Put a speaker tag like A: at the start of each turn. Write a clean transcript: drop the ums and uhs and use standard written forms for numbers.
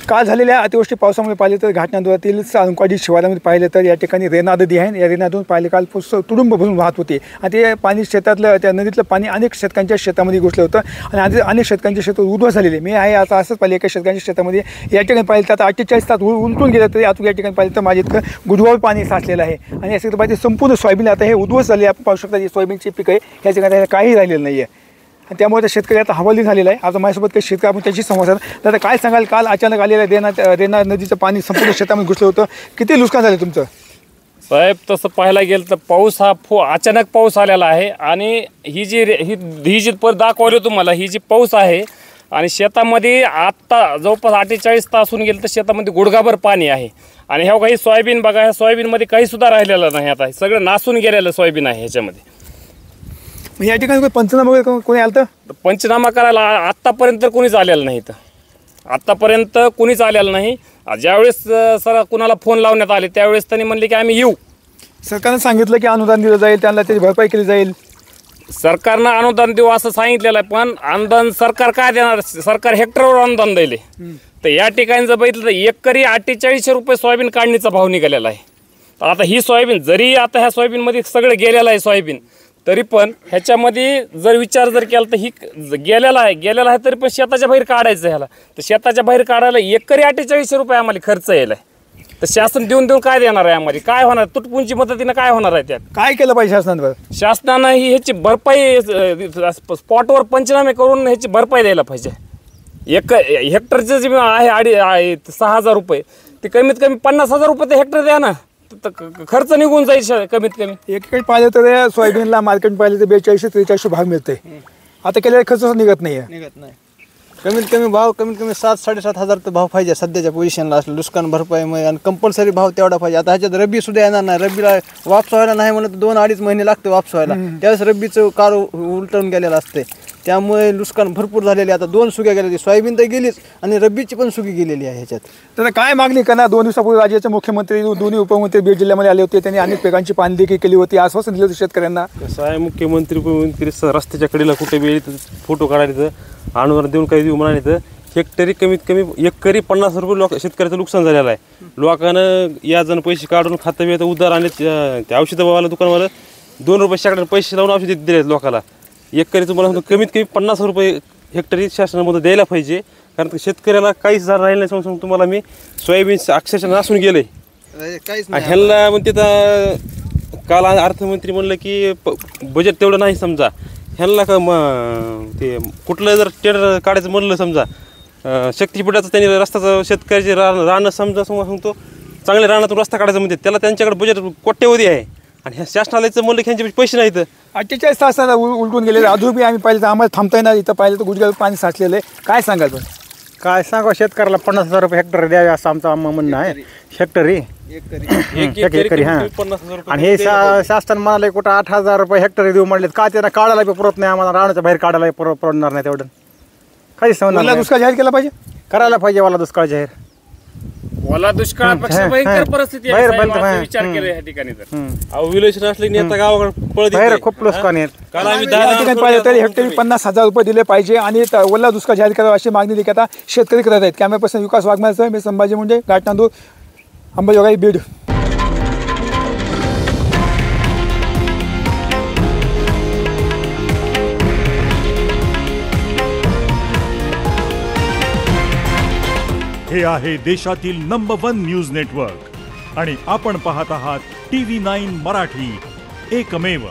A: काल झालेल्या अतिवृष्टी पावसामुळे पाहिले तर घाटनांदुरातील साळुंकाडी शिवारामध्ये पाहिलं तर या ठिकाणी रेणा नदी आहे. या रेणा नदीतून पाहिले काल तुडुंब भरून वाहत होते आणि ते पाणी शेतातलं त्या नदीतलं पाणी अनेक शेतकऱ्यांच्या शेतामध्ये घुसलं होतं आणि आज अनेक शेतकऱ्यांचे शेत उद्ध्वस्त झालेले. मी आहे आता असंच पाहिलं एका शेतकऱ्यांच्या शेतामध्ये या ठिकाणी पाहिलं तर आता 48 तास उलटून गेलं तरी आता या ठिकाणी पाहिलं तर माझे इतकं गुडघावर पाणी साचलेलं आहे आणि यासाठी पाहिजे संपूर्ण सोयाबीन आता हे उद्ध्वस्त झाले. आपण पाहू शकता जे सोयाबीनचे पीक आहे या ठिकाणी काही राहिलेलं नाही आहे आणि त्यामुळे त्या शेतकरी आता हवाली झालेला आहे. आता माझ्यासोबत काही शेतकरी आपण त्याची समस्या तर आता काय सांगाल, काल अचानक आलेलं रेणा नदीचं पाणी संपूर्ण शेतामध्ये घुसलं होतं, किती नुकसान झालं तुमचं?
B: साहेब तसं पाहायला गेलं तर पाऊस हा अचानक पाऊस आलेला आहे आणि ही जी परत दाखवली तुम्हाला ही जी पाऊस आहे आणि शेतामध्ये आत्ता जवळपास 48 तास होऊन गेलं तर शेतामध्ये गुडघाभर पाणी आहे आणि ह्या काही सोयाबीन बघा, ह्या सोयाबीनमध्ये काही सुद्धा राहिलेलं नाही. आता सगळं नासून गेलेलं सोयाबीन आहे ह्याच्यामध्ये.
A: या ठिकाणी पंचनामा वगैरे कोणी आलं तर?
B: पंचनामा करायला आत्तापर्यंत कोणीच आलेलं नाही. तर आत्तापर्यंत कोणीच आलेलं नाही. ज्यावेळेस सर कुणाला फोन लावण्यात आले त्यावेळेस त्यांनी म्हणले की आम्ही येऊ.
A: सरकारनं सांगितलं की अनुदान दिलं जाईल, त्यांना त्याची भरपाई केली जाईल.
B: सरकारनं अनुदान देऊ असं सांगितलेलं आहे, पण अनुदान सरकार काय देणार? सरकार हेक्टरवर अनुदान दिले. तर या ठिकाणी जर बघितलं तर एकरी 4800 रुपये सोयाबीन काढणीचा भाव निघालेला आहे. तर आता ही सोयाबीन जरी आता ह्या सोयाबीनमध्ये सगळं गेलेलं आहे सोयाबीन, तरी पण ह्याच्यामध्ये जर विचार जर केला तर ही गेलेला आहे तरी पण शेताच्या बाहेर काढायचं ह्याला. तर शेताच्या बाहेर काढायला एकरी 4800 रुपये आम्हाला खर्च यायला आहे. तर शासन देऊन काय देणार आहे आम्हाला? काय होणार? तुटपुंची मदतीनं काय होणार आहे? त्यात काय
A: केलं पाहिजे शासनानं?
B: शासनानं ही ह्याची भरपाई स्पॉटवर पंचनामे करून ह्याची भरपाई द्यायला पाहिजे. हेक्टरचं जे आहे 6000 रुपये ते कमीत कमी 50,000 रुपये तर हेक्टर द्या ना, खर्च निघून जाईल कमीत कमी.
A: एकीकडे पाहिलं तर सोयाबीनला मार्केट पाहिलं तर 4200-4300 भाव मिळते. आता केलेला खर्च निघत नाही.
C: कमीत कमी भाव कमीत कमी 7-7.5 हजार तर भाव पाहिजे सध्याच्या पोझिशनला. असलं नुकसान भरपाईमुळे आणि कंपल्सरी भाव तेवढा पाहिजे. आता ह्याच्यात रब्बी सुद्धा येणार नाही. रब्बीला वापस व्हायला नाही म्हणत 2-2.5 महिने लागते वापस व्हायला. त्यावेळेस रब्बीचं कार उलटून गेलेलं असते. त्यामुळे नुकसान भरपूर झालेले. आता 2 सुग्या गेलेली, सोयाबीन तर गेलीच आणि रब्बीची पण सुगी गेलेली आहे ह्याच्यात.
A: तर काय मागणी करणार? 2 दिवसापूर्वी राज्याचे मुख्यमंत्री दोन्ही उपमुख्यमंत्री बीड जिल्ह्यामध्ये आले होते. त्यांनी अनेक पिकांची पाहणी देखील केली होती, आश्वासन दिलं होतं शेतकऱ्यांना.
D: कसं आहे, मुख्यमंत्री उपमुख्यमंत्री रस्त्याच्या कडेला कुठे वेळ फोटो काढायचं, अनुदान देऊन काही देऊ म्हणायचं. हेक्टरी कमीत कमी एकरी 50 रुपये शेतकऱ्याचं नुकसान झालेलं आहे. लोकांना याजन पैसे काढून खातं वेळ उधार आणि त्या औषधवाला दुकानवाला 2 रुपये शेकड्याने पैसे लावून औषध दिले लोकांना. एकरी तुम्हाला सांगतो कमीत कमी 50 रुपये हेक्टरी शासनामध्ये द्यायला पाहिजे, कारण शेतकऱ्याला काहीच झालं राहिलं नाही. सांगून तुम्हाला मी सोयाबीन अक्षरशः नासून गेले. ह्यांना म्हणते तर काल अर्थमंत्री म्हणलं की बजेट तेवढं नाही. समजा ह्यांना का ते कुठलं जर टेंडर काढायचं म्हणलं समजा शक्तीपीठाचं त्यांनी रस्त्याचं शेतकऱ्याचे रानं समजा सांगतो चांगल्या रानातून रस्ता काढायचा म्हणते, त्याला त्यांच्याकडे बजेट कोट्यवधी आहे आणि ह्या शासनालयाचं म्हणलं की ह्यांचे पैसे नाहीत.
A: 48 तासाला उलटून गेले. अजून आम्ही पाहिलं तर आम्हाला थांबता येणार. इथं पाहिलं तर गुडघ्यावर पाणी साचलेलं आहे. काय सांगाल? पण
E: काय सांगा, शेतकऱ्याला 50,000 रुपये हेक्टर द्यावे असं आमचं म्हणणं आहे. हेक्टरी एकरी हां. आणि हे शासन म्हणाले कुठं 8,000 रुपये हेक्टरी देऊ म्हणले. का त्यांना काढायला पुरत नाही आम्हाला, रानाच्या बाहेर काढायला परवडणार नाही तेवढं. काही समजणार.
A: दुष्काळ जाहीर केला पाहिजे,
E: करायला पाहिजे वाला दुष्काळ जाहीर.
B: ओला दुष्काळापेक्षा भयंकर परिस्थिती आहे विचार केला या ठिकाणी. तर
D: विलेशन असले की आता गावाकडे
E: खूप नुकसान आहेत.
D: काल आम्ही
A: ठिकाणी पाहिलं तरी हेक्टरी 50,000 रुपये दिले पाहिजे आणि ओला दुष्काळ जाहीर करावा अशी मागणी देखील आता शेतकरी करत आहेत. कॅमेरा पर्सन विकास वाघमारेसह मी संभाजी मुंडे, घाटनांदूर, अंबाजोगाई, बीड.
F: हे आहे देशातील नंबर 1 न्यूज नेटवर्क आणि आपण पाहत आहात TV9 मराठी, एकमेव.